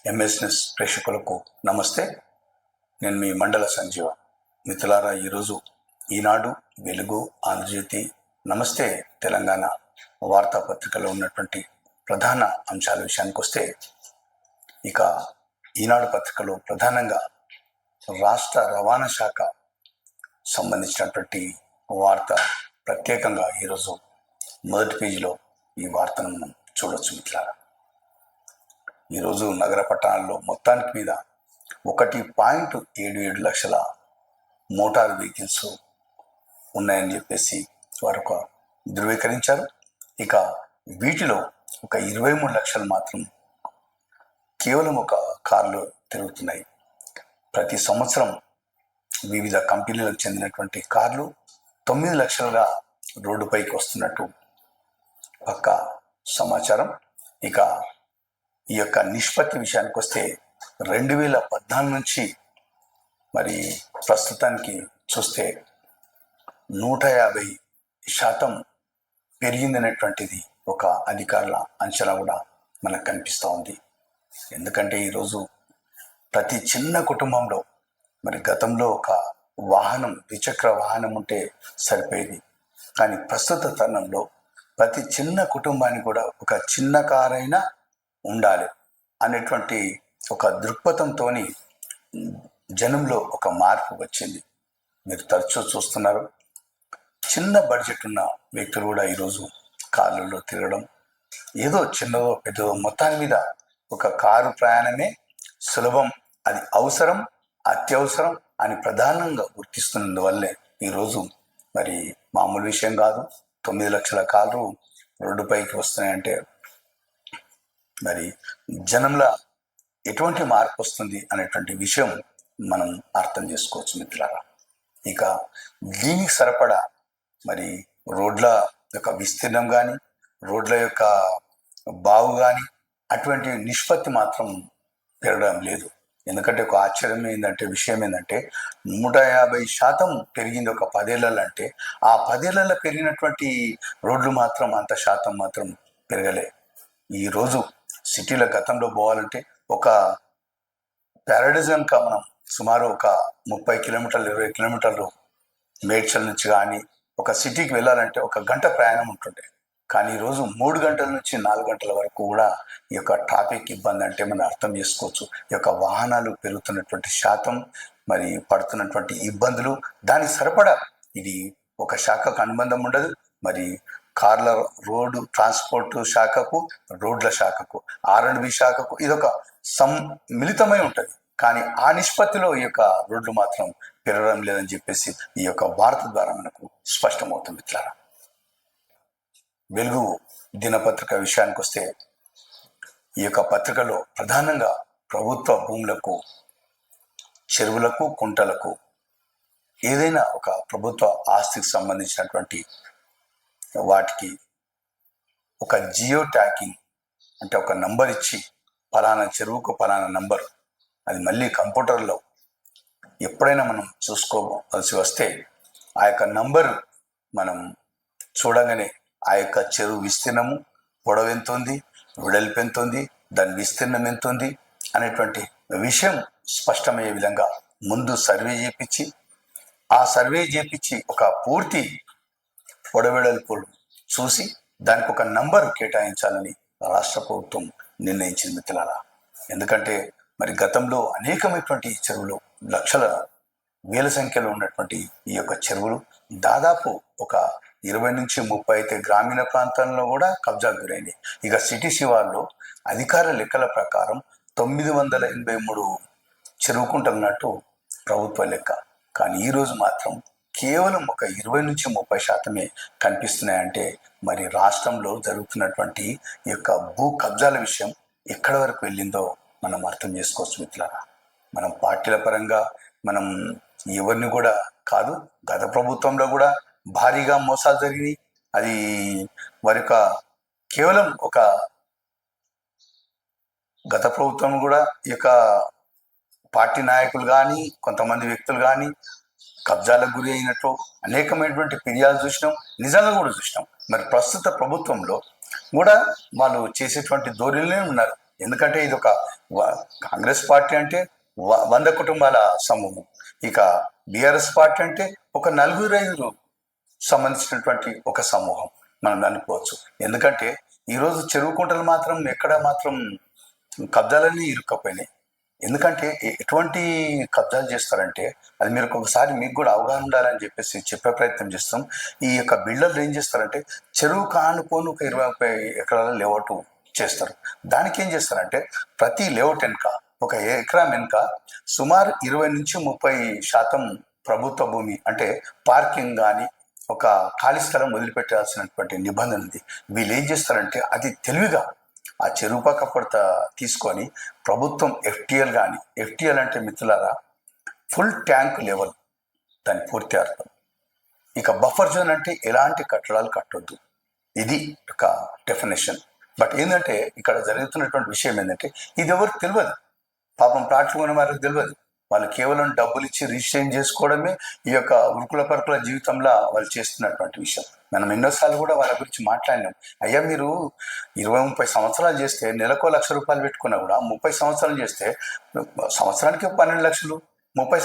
MS news ప్రేక్షకులకు నమస్తే. నేను మీ మండల సంజీవ. మిత్రులారా, ఈరోజు ఈనాడు, వెలుగు, ఆంధ్రజ్యోతి, నమస్తే తెలంగాణ వార్తాపత్రికలో ఉన్నటువంటి ప్రధాన అంశాల విషయానికి వస్తే, ఇక ఈనాడు పత్రికలో ప్రధానంగా రాష్ట్ర రవాణా శాఖ సంబంధించినటువంటి వార్త ప్రత్యేకంగా ఈరోజు మొదటి పేజీలో ఈ వార్తను మనం చూడొచ్చు. మిత్రులారా, ఈరోజు నగర పట్టణాల్లో మొత్తానికి మీద 1.77 లక్షల మోటార్ వెహికల్స్ ఉన్నాయని చెప్పేసి వారు ధృవీకరించారు. ఇక వీటిలో ఒక 23 లక్షలు మాత్రం కేవలం ఒక కార్లు తిరుగుతున్నాయి. ప్రతి సంవత్సరం వివిధ కంపెనీలకు చెందినటువంటి కార్లు 9 లక్షలుగా రోడ్డుపైకి వస్తున్నట్టు పక్కా సమాచారం. ఇక ఈ యొక్క నిష్పత్తి విషయానికి వస్తే 2014 నుంచి మరి ప్రస్తుతానికి చూస్తే 150% పెరిగిందనేటువంటిది ఒక అధికారుల అంచనా కూడా మనకు కనిపిస్తూ ఉంది. ఎందుకంటే ఈరోజు ప్రతి చిన్న కుటుంబంలో మరి గతంలో ఒక వాహనం, ద్విచక్ర వాహనం ఉంటే సరిపోయేది. కానీ ప్రస్తుత తరుణంలో ప్రతి చిన్న కుటుంబానికి కూడా ఒక చిన్న కారైనా ఉండాలి అనేటువంటి ఒక దృక్పథంతో జనంలో ఒక మార్పు వచ్చింది. మీరు తరచూ చూస్తున్నారు, చిన్న బడ్జెట్ ఉన్న వ్యక్తులు కూడా ఈరోజు కార్లలో తిరగడం, ఏదో చిన్నదో పెద్దదో మొత్తాన్ని మీద ఒక కారు ప్రయాణమే సులభం, అది అవసరం, అత్యవసరం అని ప్రధానంగా గుర్తిస్తున్నందువల్లే ఈరోజు మరి మామూలు విషయం కాదు. 9 లక్షల కార్లు రోడ్డుపైకి వస్తున్నాయంటే మరి జనంలో ఎటువంటి మార్పు వస్తుంది అనేటువంటి విషయం మనం అర్థం చేసుకోవచ్చు మిత్రులారా. ఇక దీనికి సరిపడా మరి రోడ్ల యొక్క విస్తీర్ణం కానీ, రోడ్ల యొక్క బావు కానీ అటువంటి నిష్పత్తి మాత్రం పెరగడం లేదు. ఎందుకంటే ఒక ఆశ్చర్యం ఏంటంటే, విషయం ఏంటంటే 150% పెరిగింది ఒక 10 ఏళ్ళలో. అంటే ఆ 10 ఏళ్ళలో పెరిగినటువంటి రోడ్లు మాత్రం అంత శాతం మాత్రం పెరగలే. ఈరోజు సిటీల గతంలో పోవాలంటే ఒక ప్యారడైజ్ కనుక మనం సుమారు ఒక 30 కిలోమీటర్లు 20 కిలోమీటర్లు మేడ్చల్ నుంచి కానీ ఒక సిటీకి వెళ్ళాలంటే 1 గంట ప్రయాణం ఉంటుండే. కానీ ఈరోజు 3 గంటల నుంచి 4 గంటల వరకు కూడా ఈ యొక్క ట్రాఫిక్ ఇబ్బంది అంటే మనం అర్థం చేసుకోవచ్చు. ఈ యొక్క వాహనాలు పెరుగుతున్నటువంటి శాతం, మరి పడుతున్నటువంటి ఇబ్బందులు, దానికి సరిపడా ఇది ఒక శాఖకు అనుబంధం ఉండదు. మరి కార్ల రోడ్డు ట్రాన్స్పోర్ట్ శాఖకు, రోడ్ల శాఖకు, R&B శాఖకు ఇదొక మిళితమై ఉంటుంది. కానీ ఆ నిష్పత్తిలో ఈ యొక్క రోడ్లు మాత్రం పెరగడం లేదని చెప్పేసి ఈ యొక్క వార్త ద్వారా మనకు స్పష్టమవుతుంది మిత్రులారా. వెలుగు దినపత్రిక విషయానికి వస్తే, ఈ యొక్క పత్రికలో ప్రధానంగా ప్రభుత్వ భూములకు, చెరువులకు, కుంటలకు, ఏదైనా ఒక ప్రభుత్వ ఆస్తికి సంబంధించినటువంటి వాటికి ఒక జియో ట్యాగింగ్ అంటే ఒక నంబర్ ఇచ్చి, ఫలానా చెరువుకు ఫలానా నంబర్, అది మళ్ళీ కంప్యూటర్లో ఎప్పుడైనా మనం చూసుకోవాల్సి వస్తే ఆ యొక్క నంబరు మనం చూడగానే ఆ యొక్క చెరువు విస్తీర్ణము, పొడవు ఎంత ఉంది, వెడల్పు ఎంత ఉంది, దాని విస్తీర్ణం ఎంత ఉంది అనేటువంటి విషయం స్పష్టమయ్యే విధంగా ముందు సర్వే చేయించి, ఆ సర్వే చేయించి ఒక పూర్తి పొడవెడల్పులు చూసి దానికి ఒక నంబరు కేటాయించాలని రాష్ట్ర ప్రభుత్వం నిర్ణయించింది మిత్రులారా. ఎందుకంటే మరి గతంలో అనేకమైనటువంటి చెరువులు, లక్షల వేల సంఖ్యలో ఉన్నటువంటి ఈ యొక్క చెరువులు దాదాపు ఒక 20 నుంచి 30 అయితే గ్రామీణ ప్రాంతాల్లో కూడా కబ్జాకు గురైనవి. ఇక సిటీ శివార్లో అధికార లెక్కల ప్రకారం 983 చెరువుకుంటున్నట్టు ప్రభుత్వ లెక్క. కానీ ఈరోజు మాత్రం కేవలం ఒక 20 నుంచి 30% కనిపిస్తున్నాయంటే మరి రాష్ట్రంలో జరుగుతున్నటువంటి ఈ యొక్క భూ కబ్జాల విషయం ఎక్కడి వరకు వెళ్ళిందో మనం అర్థం చేసుకోవచ్చు మిత్రులారా. మనం పార్టీల పరంగా మనం ఎవరిని కూడా కాదు, గత ప్రభుత్వంలో కూడా భారీగా మోసాలు జరిగినాయి. అది వారి యొక్క కేవలం ఒక గత ప్రభుత్వం కూడా ఈ యొక్క పార్టీ నాయకులు కానీ, కొంతమంది వ్యక్తులు కానీ కబ్జాలకు గురి అయినట్టు అనేకమైనటువంటి ఫిర్యాదు చూసినాం, నిజంగా కూడా చూసినాం. మరి ప్రస్తుత ప్రభుత్వంలో కూడా వాళ్ళు చేసేటువంటి ధోరణిలోనే ఉన్నారు. ఎందుకంటే ఇది ఒక కాంగ్రెస్ పార్టీ అంటే 100 కుటుంబాల సమూహం, ఇక బీఆర్ఎస్ పార్టీ అంటే ఒక 4-5 సంబంధించినటువంటి ఒక సమూహం మనం అనుకోవచ్చు. ఎందుకంటే ఈరోజు చెరువు కుంటలు మాత్రం ఎక్కడ మాత్రం కబ్జాలన్నీ ఇరుక్కపోయినాయి. ఎందుకంటే ఎటువంటి కబ్జాలు చేస్తారంటే అది మీరు ఒకసారి మీకు కూడా అవగాహన ఉండాలని చెప్పేసి చెప్పే ప్రయత్నం చేస్తాం. ఈ యొక్క బిల్డర్లు ఏం చేస్తారంటే చెరువు కానుకొని ఒక 20-30 ఎకరాల లేఅవుట్ చేస్తారు. దానికి ఏం చేస్తారంటే ప్రతి లేఅవుట్ వెనుక ఒక ఎకరం వెనుక సుమారు 20-30% ప్రభుత్వ భూమి అంటే పార్కింగ్ కానీ ఒక ఖాళీ స్థలం వదిలిపెట్టాల్సినటువంటి నిబంధన ఉంది. వీళ్ళు ఏం చేస్తారంటే అది తెలివిగా ఆ చెరువు పక్క పొడత తీసుకొని ప్రభుత్వం ఎఫ్టీఎల్ కానీ, ఎఫ్టీఎల్ అంటే మిత్రులారా ఫుల్ ట్యాంక్ లెవెల్ దాని పూర్తి అర్థం. ఇక బఫర్ జోన్ అంటే ఎలాంటి కట్టడాలు కట్టొద్దు, ఇది ఒక డెఫినేషన్. బట్ ఏంటంటే ఇక్కడ జరుగుతున్నటువంటి విషయం ఏంటంటే ఇది ఎవరికి తెలియదు, పాపం ప్లాట్లు కొనే వారికి తెలియదు. వాళ్ళు కేవలం డబ్బులు ఇచ్చి రిజిస్ట్రేషన్ చేసుకోవడమే ఈ యొక్క ఉరుకుల పరుకుల జీవితంలో వాళ్ళు చేస్తున్నటువంటి విషయం. మనం ఎన్నోసార్లు కూడా వాళ్ళ గురించి మాట్లాడినాం. అయ్యా మీరు 20-30 సంవత్సరాలు చేస్తే నెలకు 1 లక్ష రూపాయలు పెట్టుకున్నా కూడా 30 సంవత్సరాలు చేస్తే సంవత్సరానికి 12 లక్షలు, 30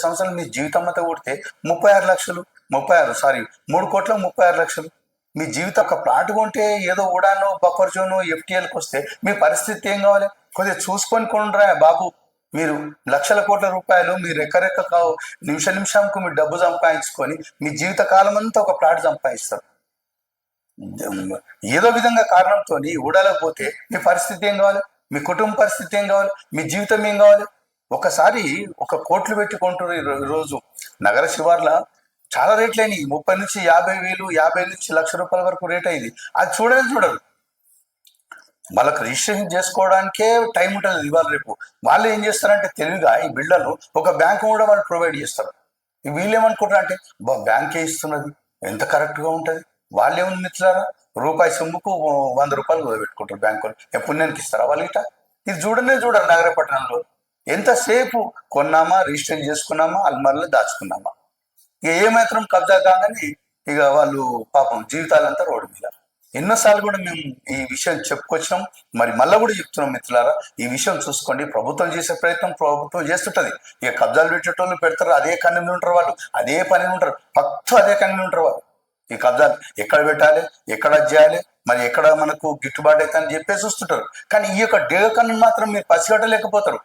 సంవత్సరాలు మీ జీవితం అంతా కొడితే 36 లక్షలు, 3 కోట్ల 36 లక్షలు. మీ జీవితం ఒక ప్లాట్ కొంటే ఏదో ఉడానో బఫర్ జోను ఎఫ్టీఎల్కి వస్తే మీ పరిస్థితి ఏం కావాలి? కొద్దిగా చూసుకొని కొనరా బాబు. మీరు లక్షల కోట్ల రూపాయలు మీరు ఎక్కరెక్క నిమిషంకు మీరు డబ్బు సంపాదించుకొని మీ జీవిత కాలం అంతా ఒక ప్లాట్ సంపాదిస్తారు. ఏదో విధంగా కారణంతో ఊడలేకపోతే మీ పరిస్థితి ఏం కావాలి? మీ కుటుంబ పరిస్థితి ఏం కావాలి? మీ జీవితం ఏం కావాలి? ఒకసారి 1 కోట్లు పెట్టి కొంటారు. ఈరోజు నగర శివార్ల చాలా రేట్లు అయినాయి. 30-50 వేలు, 50 లక్ష రూపాయల వరకు రేట్ అయింది. అది చూడరు. వాళ్ళకి రిజిస్ట్రేషన్ చేసుకోవడానికే టైం ఉంటుంది ఇవాళ రేపు. వాళ్ళు ఏం చేస్తారంటే తెలివిగా ఈ బిల్డర్లు ఒక బ్యాంకు కూడా వాళ్ళు ప్రొవైడ్ చేస్తారు. వీళ్ళు ఏమనుకుంటారు అంటే బ్యాంకే ఇస్తున్నది ఎంత కరెక్ట్గా ఉంటుంది. వాళ్ళు ఏముంది మిత్రులారా, రూపాయి సొమ్ముకు 100 రూపాయలు పెట్టుకుంటారు బ్యాంకు. పుణ్యానికి ఇస్తారా వాళ్ళు ఇట? ఇది చూడరు నగర పట్టణంలో. ఎంతసేపు కొన్నామా, రిజిస్ట్రేషన్ చేసుకున్నామా, అల్మార్లో దాచుకున్నామా, ఇక ఏమాత్రం కబ్జా కాగానే ఇక వాళ్ళు పాపం జీవితాలంతా రోడ్డు మీద. ఎన్నోసార్లు కూడా మేము ఈ విషయం చెప్పుకొచ్చినాం, మరి మళ్ళీ కూడా చెప్తున్నాం మిత్రులారా, ఈ విషయం చూసుకోండి. ప్రభుత్వం చేసే ప్రయత్నం ప్రభుత్వం చేస్తుంటది. ఇక కబ్జాలు పెట్టేటోళ్ళు పెడతారు, అదే కన్నులు ఉంటారు వాళ్ళు, అదే పని ఉంటారు, అదే కన్నులు ఉంటారు వాళ్ళు. ఈ కబ్జాలు ఎక్కడ పెట్టాలి, ఎక్కడ చేయాలి, మరి ఎక్కడ మనకు గిట్టుబాటు అవుతా అని చెప్పేసి చూస్తుంటారు. కానీ ఈ యొక్క డేగ కన్ను మాత్రం మీరు పసిగట్టలేకపోతారు.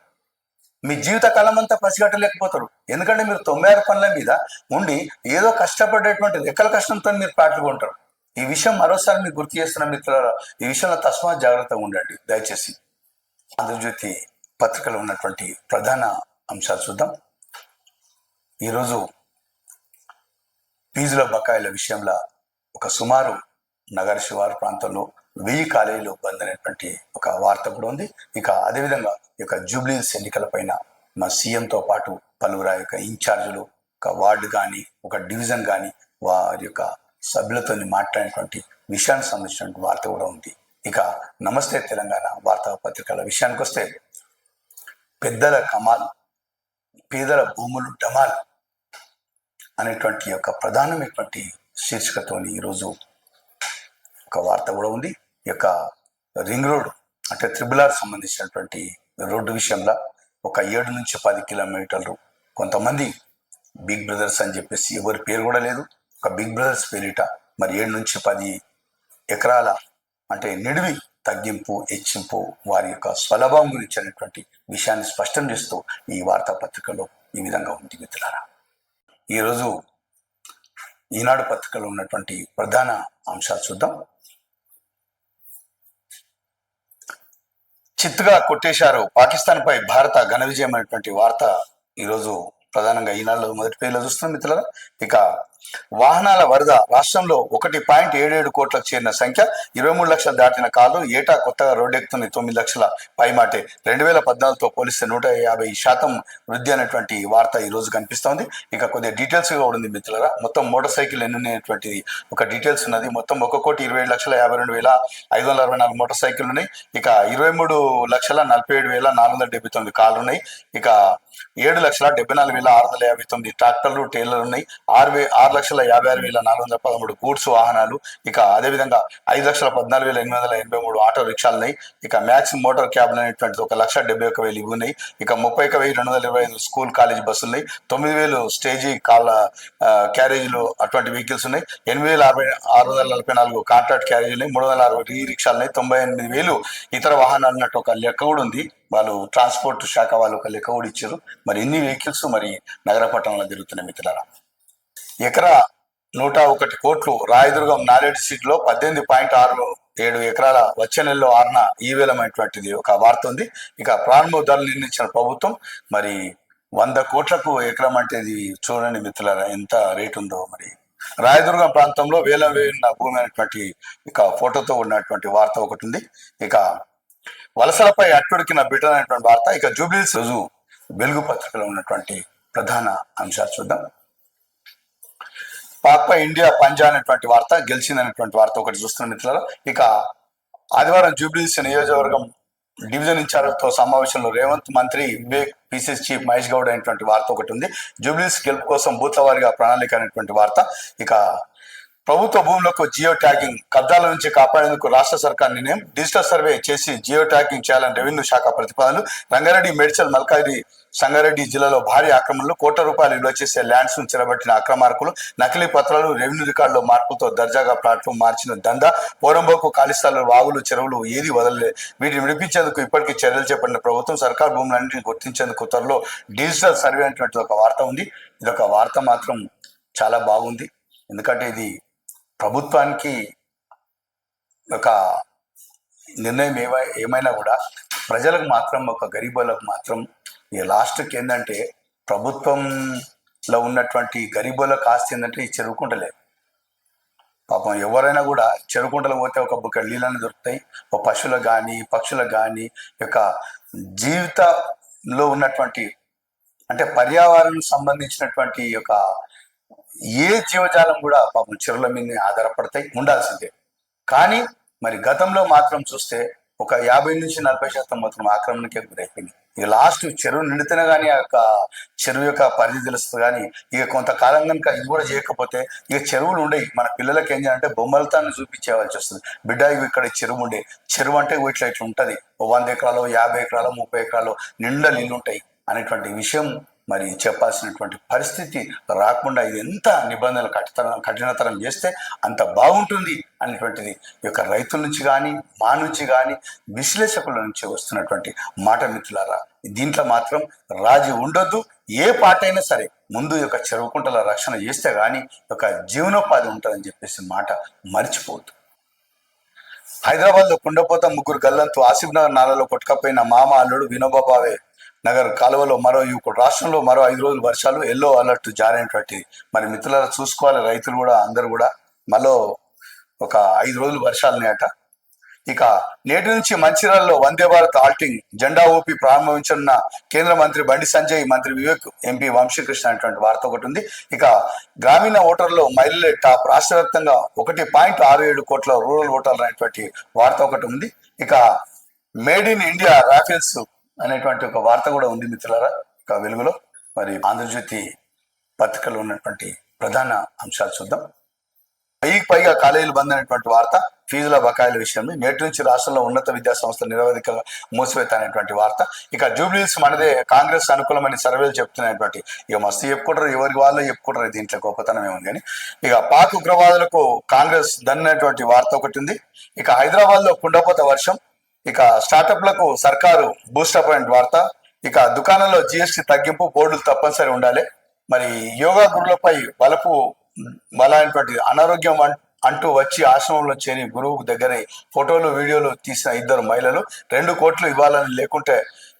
మీ జీవిత కాలం అంతా పసిగట్టలేకపోతారు. ఎందుకంటే మీరు 96 పనుల మీద ఉండి ఏదో కష్టపడేటువంటి రెక్కల కష్టంతో మీరు ప్లాట్లు కొంటారు. ఈ విషయం మరోసారి మీకు గుర్తు చేస్తున్న మిత్రులారా, ఈ విషయంలో తస్మాత్ జాగ్రత్తగా ఉండండి దయచేసి. ఆంధ్రజ్యోతి పత్రికలో ఉన్నటువంటి ప్రధాన అంశాలు చూద్దాం. ఈరోజు ఫీజుల బకాయిల విషయంలో ఒక సుమారు నగర శివారు ప్రాంతంలో 1000 కాలేజీలు బంద్ అనేటువంటి ఒక వార్త కూడా ఉంది. ఇక అదేవిధంగా ఈ యొక్క జూబ్లీహిల్స్ ఎన్నికల పైన మా సీఎంతో పాటు పలువురు యొక్క ఇన్ఛార్జీలు, ఒక వార్డు కానీ ఒక డివిజన్ కానీ వారి యొక్క సభ్యులతో మాట్లాడినటువంటి విషయానికి సంబంధించినటువంటి వార్త కూడా ఉంది. ఇక నమస్తే తెలంగాణ వార్తాపత్రికల విషయానికి వస్తే పెద్దల కమాల్, పేదల భూములు డమాల్ అనేటువంటి యొక్క ప్రధానమైనటువంటి శీర్షికతో ఈరోజు ఒక వార్త కూడా ఉంది. ఈ యొక్క రింగ్ రోడ్ అంటే త్రిబుల్ ఆర్ సంబంధించినటువంటి రోడ్డు విషయంలో ఒక 7-10 కిలోమీటర్లు కొంతమంది బిగ్ బ్రదర్స్ అని చెప్పేసి ఎవరి పేరు కూడా లేదు, ఒక బిగ్ బ్రదర్స్ పేరిట మరి 7-10 ఎకరాల అంటే నిడివి తగ్గింపు, హెచ్చింపు వారి యొక్క స్వలాభం గురించి అనేటువంటి విషయాన్ని స్పష్టం చేస్తూ ఈ వార్తాపత్రికలో ఈ విధంగా ఉంది మిత్రులారా. ఈరోజు ఈనాడు పత్రికలో ఉన్నటువంటి ప్రధాన అంశాలు చూద్దాం. చిత్తుగా కొట్టేశారు, పాకిస్తాన్పై భారత ఘన విజయం అనేటువంటి వార్త ఈరోజు ప్రధానంగా ఈనాడులో మొదటి పేజీలో చూస్తున్నాం మిత్రులారా. ఇక వాహనాల వరద, రాష్ట్రంలో 1.77 కోట్లకు చేరిన సంఖ్య, 23 లక్షలు దాటిన కార్లు, ఏటా కొత్తగా రోడ్డెక్కుతున్న 9 లక్షల పైమాటే, 2014తో పోలిస్తే 150% వృద్ధి అనేటువంటి వార్త ఈ రోజు కనిపిస్తోంది. ఇక కొద్దిగా డీటెయిల్స్ కూడా ఉంది మిత్రులారా. మొత్తం మోటార్ సైకిల్ ఎన్ని అనేటువంటిది ఒక డీటెయిల్స్ ఉన్నది. మొత్తం 1,27,52,564 మోటార్ సైకిల్ ఉన్నాయి. ఇక 23,47,479 కార్లు ఉన్నాయి. ఇక 7,74,659 ట్రాక్టర్లు, టైలర్లు ఉన్నాయి. 6 6,56,413 గూడ్స్ వాహనాలు, ఇక అదేవిధంగా 5,14,883 ఆటో రిక్షాలు ఉన్నాయి. ఇక మ్యాక్స్ మోటార్ క్యాబ్లు అనేటువంటిది 1,71,000 ఇవి ఉన్నాయి. ఇక 31,225 స్కూల్ కాలేజ్ బస్సులు ఉన్నాయి. 9,000 స్టేజీ క్యారేజీలు అటువంటి వెహికల్స్ ఉన్నాయి. 8,644 కాంట్రాక్ట్ క్యారేజీలు ఉన్నాయి. 360 ఈ రిక్షాలు ఉన్నాయి. 98,000 ఇతర వాహనాలు ఉన్నట్టు ఒక లెక్క కూడా ఉంది. వాళ్ళు ట్రాన్స్పోర్ట్ శాఖ వాళ్ళు ఒక లెక్క కూడా ఇచ్చారు. మరి ఇన్ని వెహికల్స్ మరి నగర పట్టణంలో తిరుగుతున్నాయి మిత్రులారా. ఎకరా 101 కోట్లు రాయదుర్గం నాలెడ్జ్ సీట్లో 18.67 ఎకరాల వచ్చే నెలలో ఆరున ఈవేలమైనటువంటిది ఒక వార్త ఉంది. ఇక ప్రారంభ ధరలు నిర్ణయించిన ప్రభుత్వం మరి 100 కోట్లకు ఎకరం అంటే ఇది చూడండి మిత్రులారా ఎంత రేటు ఉందో. మరి రాయదుర్గం ప్రాంతంలో వేల భూమి అనేటువంటి ఇక ఫోటోతో ఉన్నటువంటి వార్త ఒకటి ఉంది. ఇక వలసలపై అట్టుడికిన బిడ్డ అనేటువంటి వార్త. ఇక జూబ్లీహిల్స్ రోజు వెలుగు పత్రికలో ఉన్నటువంటి ప్రధాన అంశాలు చూద్దాం. పాక్పై ఇండియా పంజా అనేటువంటి వార్త, గెలిచిందనేటువంటి వార్త ఒకటి చూస్తున్న మిత్రులారా. ఇక ఆదివారం జూబ్లీహిల్స్ నియోజకవర్గం డివిజన్ ఇన్ఛార్జ్తో సమావేశంలో రేవంత్, మంత్రి వివేక్, పిసిసి చీఫ్ మహేష్ గౌడ్ అనేటువంటి వార్త ఒకటి ఉంది. జూబ్లీహిల్స్ గెలుపు కోసం బూత్ల వారీగా ప్రణాళిక అనేటువంటి వార్త. ఇక ప్రభుత్వ భూములకు జియో ట్యాగింగ్ కబ్జాల నుంచి కాపాడేందుకు రాష్ట్ర సర్కార్ నిర్ణయం. డిజిటల్ సర్వే చేసి జియో ట్యాగింగ్ చేయాలని రెవెన్యూ శాఖ ప్రతిపాదనలు. రంగారెడ్డి, మేడ్చల్, మల్కాజిగిరి, సంగారెడ్డి జిల్లాలో భారీ ఆక్రమణలు. కోట్ల రూపాయలు విలువ చేసే ల్యాండ్స్ ను చెరబట్టిన అక్రమార్కులు. నకిలీ పత్రాలు, రెవెన్యూ రికార్డులో మార్పులతో దర్జాగా ప్లాట్లు మార్చిన దందా. పోరంబోకు, ఖాళీ స్థలాలు, వాగులు, చెరువులు ఏది వదలలేదు. వీటిని విడిపించేందుకు ఇప్పటికీ చర్యలు చేపట్టిన ప్రభుత్వం. సర్కార్ భూములన్నింటినీ గుర్తించేందుకు త్వరలో డిజిటల్ సర్వే అనేటువంటి ఒక వార్త ఉంది. ఇదొక వార్త మాత్రం చాలా బాగుంది. ఎందుకంటే ఇది ప్రభుత్వానికి ఒక నిర్ణయం ఏమైనా కూడా ప్రజలకు మాత్రం, ఒక గరీబులకు మాత్రం లాస్ట్కి ఏంటంటే ప్రభుత్వంలో ఉన్నటువంటి గరీబులకు ఆస్తి ఏంటంటే ఈ చెరువుకుంటలే. పాపం ఎవరైనా కూడా చెరువుకుంటలు పోతే ఒక బుక్క నీళ్ళని దొరుకుతాయి. ఒక పశువులకు కానీ పక్షులకు కానీ యొక్క జీవితంలో ఉన్నటువంటి అంటే పర్యావరణం సంబంధించినటువంటి యొక్క ఏ జీవజాలం కూడా పాపం చెరువుల మీద ఆధారపడతాయి, ఉండాల్సిందే. కానీ మరి గతంలో మాత్రం చూస్తే ఒక 50 నుంచి 40% మాత్రం ఆక్రమణకే గురైపోయింది. ఇక లాస్ట్ చెరువు నిండితేనే కానీ ఆ యొక్క చెరువు యొక్క పరిధి తెలుస్తుంది. కానీ ఇక కొంతకాలం కనుక ఇది కూడా చేయకపోతే ఇక చెరువులు ఉండేవి. మన పిల్లలకి ఏం చేయాలంటే బొమ్మలతో చూపించేవాల్సి వస్తుంది. బిడ్డ ఇవి ఇక్కడ చెరువు ఉండే, చెరువు అంటే ఇట్లా ఇట్లా ఉంటుంది, 100 ఎకరాలు, 50 ఎకరాలు, 30 ఎకరాలు నిండా నీళ్ళు ఉంటాయి అనేటువంటి విషయం మరి చెప్పాల్సినటువంటి పరిస్థితి రాకుండా ఇది ఎంత నిబంధనలు కఠినతరం చేస్తే అంత బాగుంటుంది అనేటువంటిది ఈ యొక్క రైతుల నుంచి కానీ మా నుంచి కానీ విశ్లేషకుల నుంచి వస్తున్నటువంటి మాట మిత్రులారా. దీంట్లో మాత్రం రాజీ ఉండొద్దు. ఏ పాట అయినా సరే ముందు యొక్క చెరువుకుంటల రక్షణ చేస్తే కానీ ఒక జీవనోపాధి ఉంటుందని చెప్పేసి మాట మర్చిపోవద్దు. హైదరాబాద్లో కుండపోత ముగ్గురు గల్లంతు. ఆసిఫ్ నగర్ నాలలో కొట్టుకపోయిన మామ అల్లుడు వినోబాబావే నగర్ కాలువలో మరో యువకుడు. రాష్ట్రంలో మరో 5 రోజులు వర్షాలు, ఎల్లో అలర్ట్ జారైనటువంటి మరి మిత్రులారా చూసుకోవాలి. రైతులు కూడా అందరు కూడా మరో ఒక 5 రోజులు వర్షాలు ఉన్నాయట. ఇక నేటి నుంచి మంచిర్యాలలో వందే భారత్ ఆల్టింగ్ జెండా ఊపి ప్రారంభించనున్న కేంద్ర మంత్రి బండి సంజయ్, మంత్రి వివేక్, ఎంపీ వంశీకృష్ణ అనేటువంటి వార్త ఒకటి ఉంది. ఇక గ్రామీణ ఓటర్లో మహిళలే టాప్. రాష్ట్ర వ్యాప్తంగా 1.67 కోట్ల రూరల్ ఓటర్లు అనేటువంటి వార్త ఒకటి ఉంది. ఇక మేడ్ ఇన్ ఇండియా రాఫెల్స్ అనేటువంటి ఒక వార్త కూడా ఉంది మిత్రులారా. ఇక వెలుగులో మరి ఆంధ్రజ్యోతి పత్రికలో ఉన్నటువంటి ప్రధాన అంశాలు చూద్దాం. 1000కి పైగా కాలేజీలు బంద్ అనేటువంటి వార్త. ఫీజుల బకాయిల విషయంలో నేటి నుంచి రాష్ట్రంలో ఉన్నత విద్యా సంస్థలు నిరవధికంగా మూసివేత అనేటువంటి వార్త. ఇక జూబ్లీహిల్స్ మనదే, కాంగ్రెస్ అనుకూలమైన సర్వేలు చెప్తున్నటువంటి ఇక మస్తు చెప్పుకుంటారు, ఎవరికి వాళ్ళు చెప్పుకుంటారు. దీంట్లో గొప్పతనం ఏముంది కానీ ఇక పాక్ ఉగ్రవాదులకు కాంగ్రెస్ దన్నటువంటి వార్త ఒకటి ఉంది. ఇక హైదరాబాద్ లో కుండపోత వర్షం. ఇక స్టార్టప్లకు సర్కారు బూస్టప్ అనే వార్త. ఇక దుకాణంలో జిఎస్టీ తగ్గింపు, బోర్డులు తప్పనిసరి ఉండాలి. మరి యోగా గురులపై బలమైనటువంటి అనారోగ్యం అంటూ వచ్చి ఆశ్రమంలో చేరి గురువు దగ్గర ఫోటోలు, వీడియోలు తీసిన 2 మహిళలు. 2 కోట్లు ఇవ్వాలని, లేకుంటే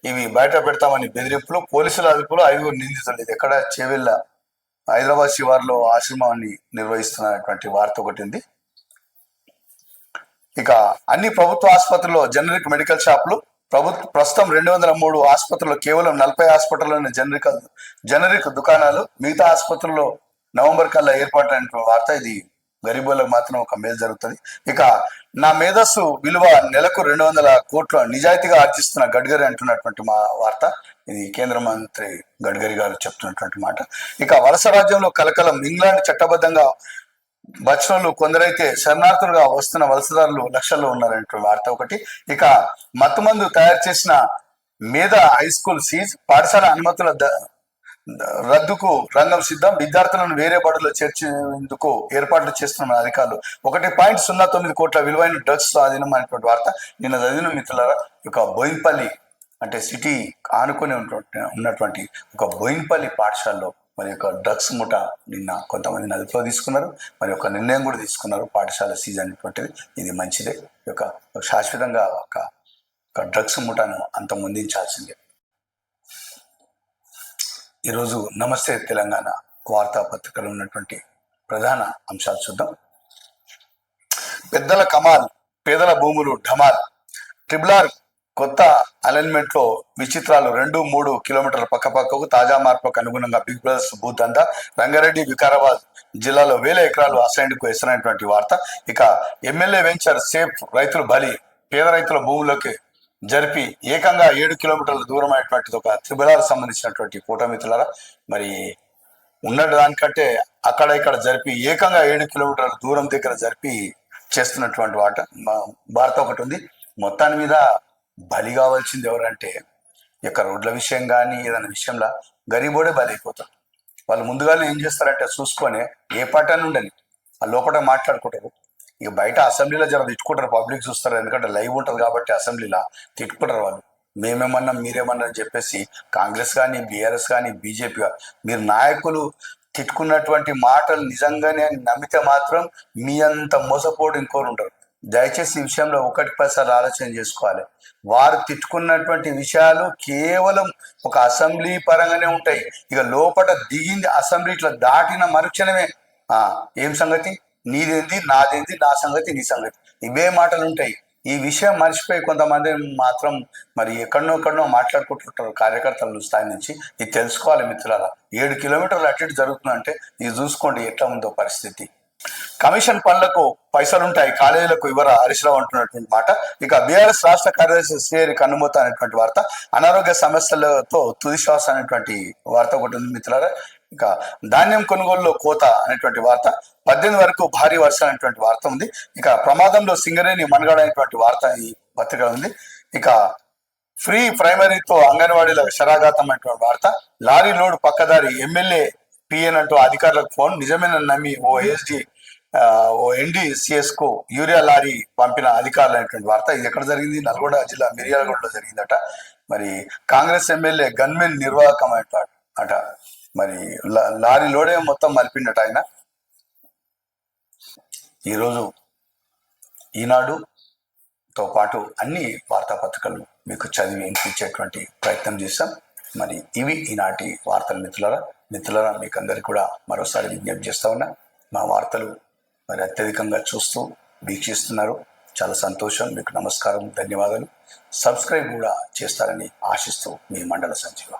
ఇవి బయట పెడతామని బెదిరింపులు. పోలీసుల అదుపులో 5 నిందితులు. ఇది ఎక్కడ చేవెళ్ళ హైదరాబాద్ శివార్లో ఆశ్రమాన్ని నిర్వహిస్తున్నటువంటి వార్త ఒకటి ఉంది. ఇక అన్ని ప్రభుత్వ ఆసుపత్రుల్లో జనరిక్ మెడికల్ షాపులు. ప్రస్తుతం 203 ఆసుపత్రుల్లో కేవలం 40 హాస్పిటల్లోని జనరిక్ దుకాణాలు. మిగతా ఆసుపత్రుల్లో నవంబర్ కల్లా ఏర్పాటైన వార్త. ఇది గరీబులకు మాత్రం ఒక మేలు జరుగుతుంది. ఇక నా మేధస్సు విలువ నెలకు 200 కోట్ల నిజాయితీగా ఆర్జిస్తున్న గడ్కరీ అంటున్నటువంటి మా వార్త. ఇది కేంద్ర మంత్రి గడ్కరీ గారు చెప్తున్నటువంటి మాట. ఇక వలస రాజ్యంలో కలకలం, ఇంగ్లాండ్ చట్టబద్ధంగా వచ్చిన కొందరైతే శరణార్థులుగా వస్తున్న వలసదారులు లక్షల్లో ఉన్నారనేటువంటి వార్త ఒకటి. ఇక మత్తుమందు తయారు చేసిన మేధ హై స్కూల్ సీజ్, పాఠశాల అనుమతుల రద్దుకు రంగం సిద్ధం, విద్యార్థులను వేరే బడుల్లో చేర్చేందుకు ఏర్పాట్లు చేస్తున్న అధికారులు. 1.09 కోట్ల విలువైన డ్రగ్స్ స్వాధీనం అనేటువంటి వార్త నిన్న చదివిన మిత్రులారా. ఇక బోయిన్పల్లి అంటే సిటీ ఆనుకొని ఉన్నటువంటి ఒక బోయిన్పల్లి పాఠశాలలో మరి ఒక డ్రగ్స్ ముఠ నిన్న కొంతమంది అదుపులో తీసుకున్నారు. మరి ఒక నిర్ణయం కూడా తీసుకున్నారు, పాఠశాల సీజ్ అనేటువంటిది. ఇది మంచిదే. ఒక శాశ్వతంగా ఒక డ్రగ్స్ ముఠాను అంతమొందించాల్సిందే. ఈరోజు నమస్తే తెలంగాణ వార్తాపత్రికలో ఉన్నటువంటి ప్రధాన అంశాలు చూద్దాం. పెద్దల కమాల్, పేదల భూములు ఢమాల్, ట్రిబులార్ కొత్త అలైన్మెంట్ లో విచిత్రాలు, 2-3 కిలోమీటర్ల పక్కపక్కకు తాజా మార్పులకు అనుగుణంగా బిగ్ బ్రదర్స్ భూదందా, రంగారెడ్డి వికారాబాద్ జిల్లాలో 1000 ఎకరాలు అసైన్కు ఎసరైనటువంటి వార్త. ఇక ఎమ్మెల్యే వెంచర్ సేఫ్, రైతులు బలి, పేద రైతుల భూములకి జరిపి ఏకంగా 7 కిలోమీటర్ల దూరం అయినటువంటిది ఒక త్రిబులార్ సంబంధించినటువంటి కూటమిత్రులారా. మరి ఉన్న దానికంటే అక్కడ ఇక్కడ జరిపి ఏకంగా 7 కిలోమీటర్ల దూరం దగ్గర జరిపి చేస్తున్నటువంటి వార్త ఒకటి ఉంది. మొత్తాన్ని మీద బలి కావాల్సింది ఎవరంటే ఇక రోడ్ల విషయం కానీ ఏదైనా విషయంలో గరీబోడే బలి అయిపోతారు. వాళ్ళు ముందుగానే ఏం చేస్తారంటే చూసుకొని ఏ పార్టీ ఉండని ఆ లోపల మాట్లాడుకుంటారు. ఇక బయట అసెంబ్లీలో జర తిట్టుకుంటారు, పబ్లిక్ చూస్తారు, ఎందుకంటే లైవ్ ఉంటుంది కాబట్టి అసెంబ్లీలో తిట్టుకుంటారు. వాళ్ళు మేమేమన్నా మీరేమన్నా అని చెప్పేసి కాంగ్రెస్ కానీ బీఆర్ఎస్ కానీ బీజేపీ మీరు నాయకులు తిట్టుకున్నటువంటి మాటలు నిజంగానే నమ్మితే మాత్రం మీ అంత మోసపోడు ఇంకోరు ఉంటారు. దయచేసి ఈ విషయంలో 1 ఆలోచన చేసుకోవాలి. వారు తిట్టుకున్నటువంటి విషయాలు కేవలం ఒక అసెంబ్లీ పరంగానే ఉంటాయి. ఇక లోపల దిగింది అసెంబ్లీ ఇట్లా దాటిన మరుక్షణమే ఏం సంగతి, నీదేంది నాదేంది, నా సంగతి నీ సంగతి, ఇవే మాటలు ఉంటాయి. ఈ విషయం మర్చిపోయి కొంతమంది మాత్రం మరి ఎక్కడనో మాట్లాడుకుంటుంటారు కార్యకర్తల స్థాయి నుంచి. ఇది తెలుసుకోవాలి మిత్రులారా. 7 కిలోమీటర్లు అటు ఇటు జరుగుతుందంటే ఇది చూసుకోండి ఎట్లా ఉందో పరిస్థితి. కమిషన్ పనులకు పైసలుంటాయి, కాలేజీలకు ఇవ్వరా హరీష్ రావు అంటున్నటువంటి మాట. ఇక బీఆర్ఎస్ రాష్ట్ర కార్యదర్శి శ్రీహరి కన్నుమూత అనేటువంటి వార్త. అనారోగ్య సమస్యలతో తుది శ్వాస అనేటువంటి వార్త ఒకటి ఉంది మిత్రులారా. ఇక ధాన్యం కొనుగోలులో కోత అనేటువంటి వార్త. 18 వరకు భారీ వర్షం అనేటువంటి వార్త ఉంది. ఇక ప్రమాదంలో సింగరేణి మనుగడ అనేటువంటి వార్త ఈ పత్రిక ఉంది. ఇక ఫ్రీ ప్రైమరీతో అంగన్వాడీల శరాఘాతం అనేటువంటి వార్త. లారీ లోడ్ పక్కదారి, ఎమ్మెల్యే పిఎన్ అంటూ అధికారులకు ఫోన్, నిజమేనని నమ్మి ఓ NDCS కు యూరియా లారీ పంపిన అధికారులు అనేటువంటి వార్త. ఇది ఎక్కడ జరిగింది? నల్గొండ జిల్లా మిర్యాలగూడలో జరిగిందట. మరి కాంగ్రెస్ ఎమ్మెల్యే గన్మెన్ నిర్వాహకం అట. మరి లారీ లోడే మొత్తం మలిపిండట ఆయన. ఈరోజు ఈనాడుతో పాటు అన్ని వార్తాపత్రికలు మీకు చదివి వినిపించేటువంటి ప్రయత్నం చేస్తాం. మరి ఇవి ఈనాటి వార్తలు మిత్రులారా. మీకు అందరికి కూడా మరోసారి విజ్ఞప్తి చేస్తా ఉన్నా, మా వార్తలు మరి అత్యధికంగా చూస్తూ వీక్షిస్తున్నారు, చాలా సంతోషం. మీకు నమస్కారం, ధన్యవాదాలు. సబ్స్క్రైబ్ కూడా చేస్తారని ఆశిస్తూ మీ మండల సంజీవ.